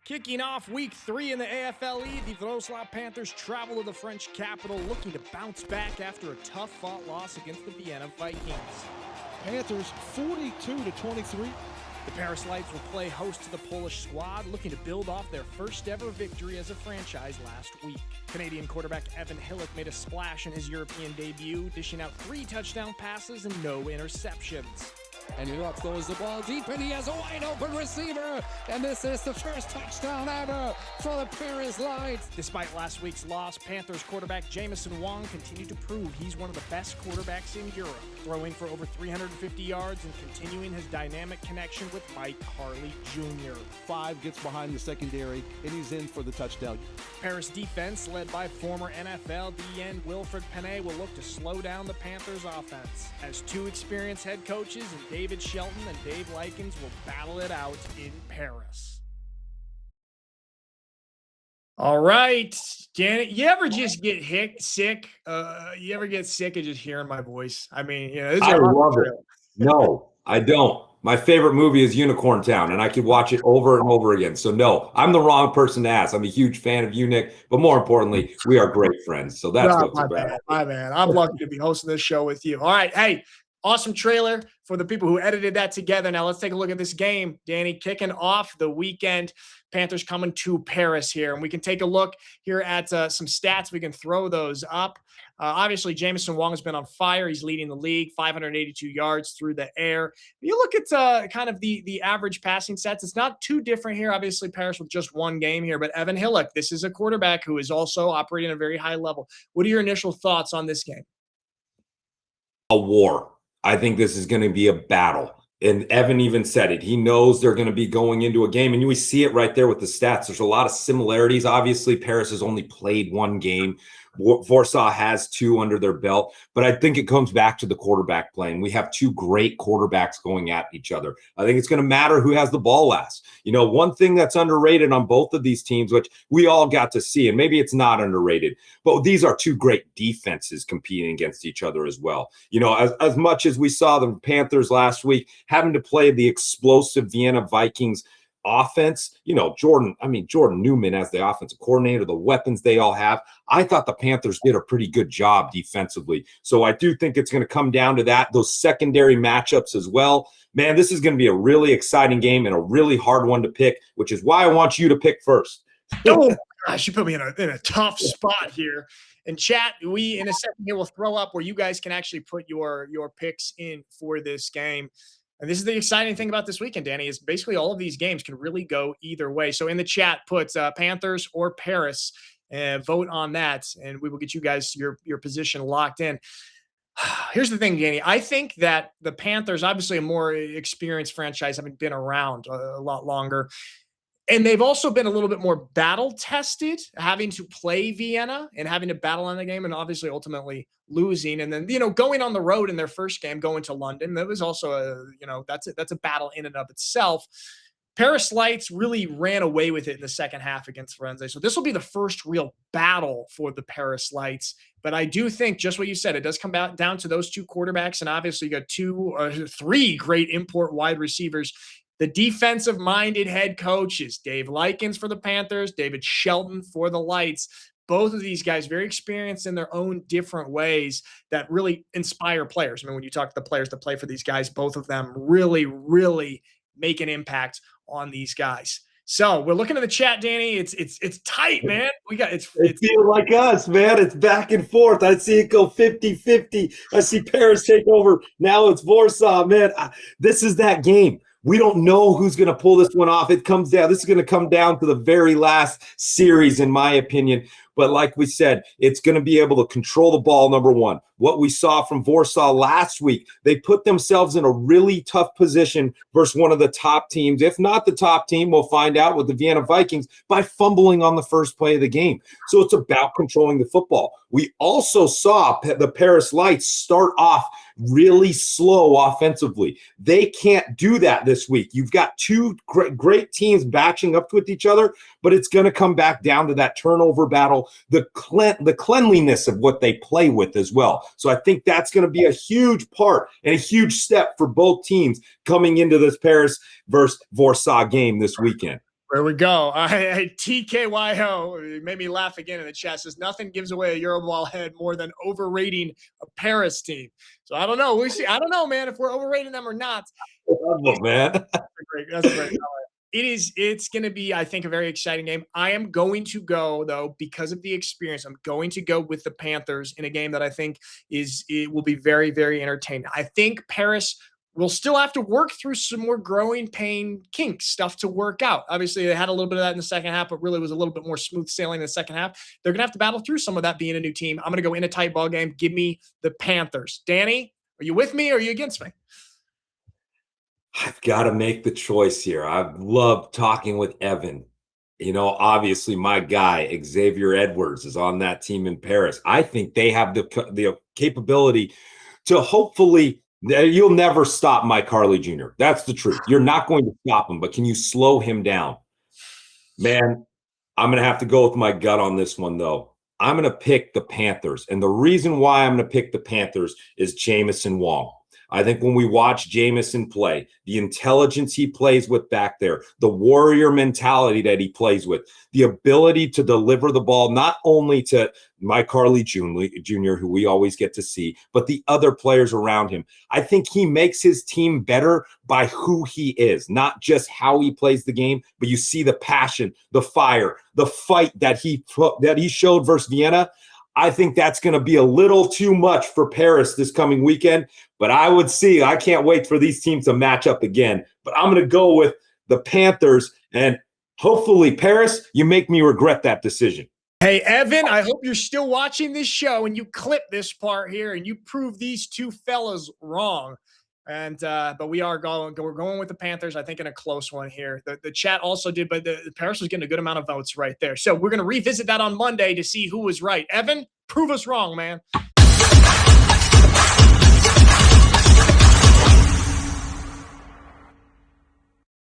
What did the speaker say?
Kicking off week 3 in the AFLE, the Wroclaw Panthers travel to the French capital looking to bounce back after a tough-fought loss against the Vienna Vikings. Panthers 42-23. The Paris Lights will play host to the Polish squad, looking to build off their first-ever victory as a franchise last week. Canadian quarterback Evan Hillock made a splash in his European debut, dishing out 3 touchdown passes and no interceptions. And Hillock throws the ball deep, and he has a wide-open receiver. And this is the first touchdown ever for the Paris Lights. Despite last week's loss, Panthers quarterback Jamison Wong continued to prove he's one of the best quarterbacks in Europe, throwing for over 350 yards and continuing his dynamic connection with Mike Harley Jr. 5 gets behind the secondary, and he's in for the touchdown. Paris defense, led by former NFL DN Wilfred Penney, will look to slow down the Panthers' offense, as 2 experienced head coaches and David Shelton and Dave Likens will battle it out in Paris. All right, Janet, you ever just get sick? You ever get sick of just hearing my voice? I mean, I love it. No, I don't. My favorite movie is Unicorn Town, and I could watch it over and over again. So no, I'm the wrong person to ask. I'm a huge fan of you, Nick, but more importantly, we are great friends. So that's what's about. My man, I'm lucky to be hosting this show with you. All right, hey. Awesome trailer for the people who edited that together. Now let's take a look at this game. Danny, kicking off the weekend. Panthers coming to Paris here. And we can take a look here at some stats. We can throw those up. Obviously, Jamison Wong has been on fire. He's leading the league, 582 yards through the air. You look at kind of the average passing stats. It's not too different here. Obviously, Paris with just 1 game here. But Evan Hillock, this is a quarterback who is also operating at a very high level. What are your initial thoughts on this game? A war. I think this is going to be a battle. And Evan even said it. He knows they're going to be going into a game. And we see it right there with the stats. There's a lot of similarities. Obviously, Paris has only played 1 game. Warsaw has 2 under their belt. But I think it comes back to the quarterback playing. We have 2 great quarterbacks going at each other. I think it's going to matter who has the ball last. One thing that's underrated on both of these teams, which we all got to see, and maybe it's not underrated, but these are 2 great defenses competing against each other as well. As much as we saw the Panthers last week having to play the explosive Vienna Vikings offense, Jordan Newman as the offensive coordinator, the weapons they all have, I thought the Panthers did a pretty good job defensively. So I do think it's going to come down to that, those secondary matchups as well. Man, this is going to be a really exciting game and a really hard one to pick, which is why I want you to pick first. Oh, gosh, you put me in a tough spot here. In chat, we in a second here will throw up where you guys can actually put your picks in for this game. And this is the exciting thing about this weekend, Danny, is basically all of these games can really go either way. So in the chat, put Panthers or Paris and vote on that, and we will get you guys your position locked in. Here's the thing, Danny. I think that the Panthers, obviously a more experienced franchise, having been around a lot longer, and they've also been a little bit more battle-tested, having to play Vienna and having to battle on the game and obviously ultimately losing. And then, going on the road in their first game, going to London, that was also that's a battle in and of itself. Paris Lights really ran away with it in the second half against Firenze. So this will be the first real battle for the Paris Lights. But I do think, just what you said, it does come down to those 2 quarterbacks. And obviously you got 3 great import wide receivers. The defensive-minded head coaches, Dave Likens for the Panthers, David Shelton for the Lights. Both of these guys very experienced in their own different ways that really inspire players. I mean, when you talk to the players that play for these guys, both of them really, really make an impact on these guys. So we're looking at the chat, Danny. It's tight, man. It feels like us, man. It's back and forth. I see it go 50-50. I see Paris take over. Now it's Warsaw, man. This is that game. We don't know who's going to pull this one off. This is going to come down to the very last series, in my opinion. But like we said, it's going to be able to control the ball, number one. What we saw from Warsaw last week, they put themselves in a really tough position versus one of the top teams. If not the top team, we'll find out with the Vienna Vikings, by fumbling on the first play of the game. So it's about controlling the football. We also saw the Paris Lights start off really slow offensively. They can't do that this week. You've got 2 great teams batching up with each other, but it's going to come back down to that turnover battle, the cleanliness of what they play with as well. So I think that's going to be a huge part and a huge step for both teams coming into this Paris versus Warsaw game this weekend. There we go. TKYO made me laugh again in the chat. Says nothing gives away a Euroball head more than overrating a Paris team. So I don't know. We see. I don't know, man, if we're overrating them or not. Man. That's a great it's going to be, I think, a very exciting game. I am going to go, though, because of the experience, I'm going to go with the Panthers in a game that I think it will be very, very entertaining. I think Paris will still have to work through some more growing pain kinks, stuff to work out. Obviously, they had a little bit of that in the second half, but really was a little bit more smooth sailing in the second half. They're going to have to battle through some of that being a new team. I'm going to go in a tight ball game. Give me the Panthers. Danny, are you with me or are you against me? I've got to make the choice here. I've loved talking with Evan. Obviously my guy, Xavier Edwards, is on that team in Paris. I think they have the capability to hopefully – you'll never stop Mike Harley Jr. That's the truth. You're not going to stop him, but can you slow him down? Man, I'm going to have to go with my gut on this one, though. I'm going to pick the Panthers. And the reason why I'm going to pick the Panthers is Jamison Wong. I think when we watch Jamison play, the intelligence he plays with back there, the warrior mentality that he plays with, the ability to deliver the ball not only to Mike Harley Jr., who we always get to see, but the other players around him. I think he makes his team better by who he is, not just how he plays the game, but you see the passion, the fire, the fight that he showed versus Vienna. I think that's going to be a little too much for Paris this coming weekend, but I can't wait for these teams to match up again. But I'm going to go with the Panthers, and hopefully, Paris, you make me regret that decision. Hey, Evan, I hope you're still watching this show and you clip this part here and you prove these two fellas wrong. And but we're going with the Panthers, I think, in a close one here. The chat also did, but the Paris was getting a good amount of votes right there. So we're going to revisit that on Monday to see who was right. Evan, prove us wrong, man.